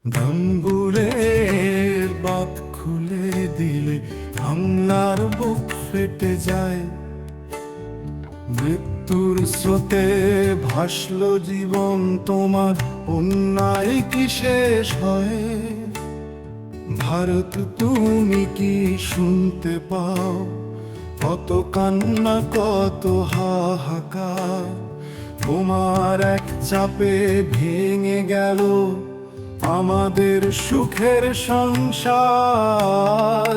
ধানপুরের বাঁধ খুলে দিলে বাংলার বুক ফেটে যায়। মৃত্যুর স্রোতে ভাসলো জীবন তোমার, অন্যায় কি শেষ হয়? ভারত তুমি কি শুনতে পাও? কত কান্না, কত হাহাকার, তোমার এক চাপে ভেঙে গেল আমাদের সুখের সংসার।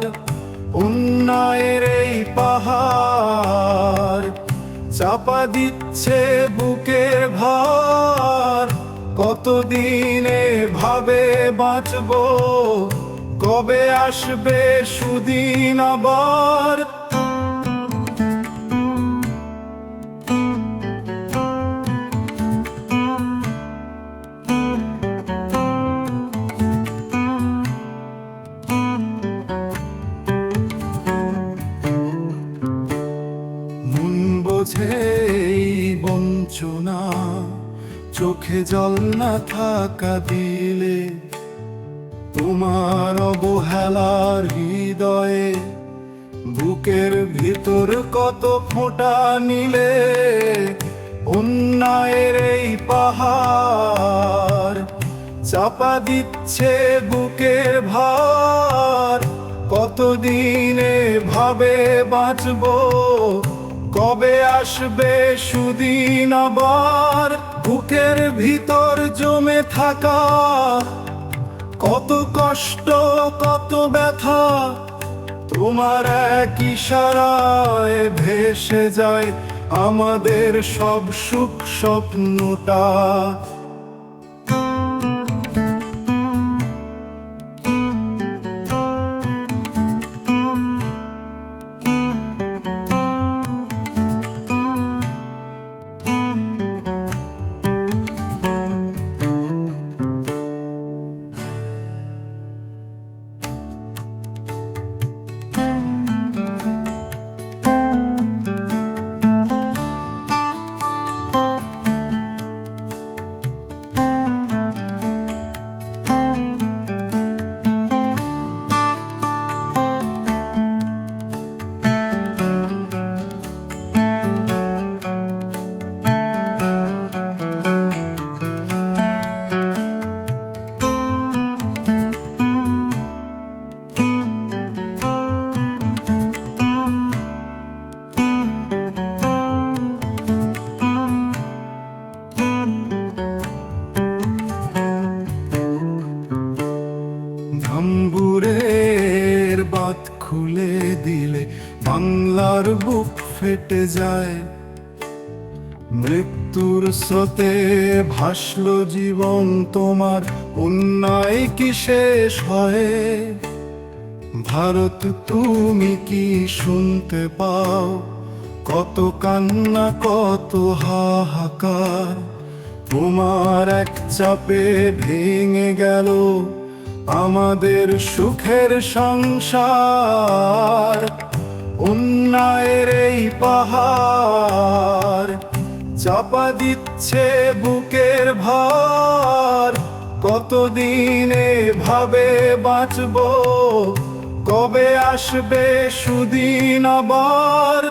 অন্যায়ের এই পাহাড় চাপা দিচ্ছে বুকের ভার। কতদিনে ভাবে বাঁচবো, কবে আসবে সুদিন আবার? মন বোঝে এই বঞ্চনা, চোখে জল না থাকা দিলে তোমার অবহেলার হৃদয়ে বুকের ভিতর কত ফোঁটা নিলে। অন্যায়ের এই পাহাড় চাপা দিচ্ছে বুকের ভার। কতদিনে ভাবে বাঁচবো, কবে আসবে সুদিন আবার? বুকের ভিতর জমে থাকা কত কষ্ট, কত ব্যথা, তোমার এক ইশারায় ভেসে যায় আমাদের সব সুখ স্বপ্নটা। ধানপুরের বাঁধ খুলে দিলে বাংলার বুক ফেটে যায়। মৃত্যুর স্রোতে ভাসলো জীবন তোমার, অন্যায় কি শেষ হয়? ভারত তুমি কি শুনতে পাও? কত কান্না, কত হাহাকার, তোমার এক চাপে ভেঙে গেল আমাদের সুখের সংসার। অন্যায়ের এই পাহাড় চাপা দিচ্ছে বুকের ভার। কতদিনে ভাবে বাঁচবো, কবে আসবে সুদিন আবার?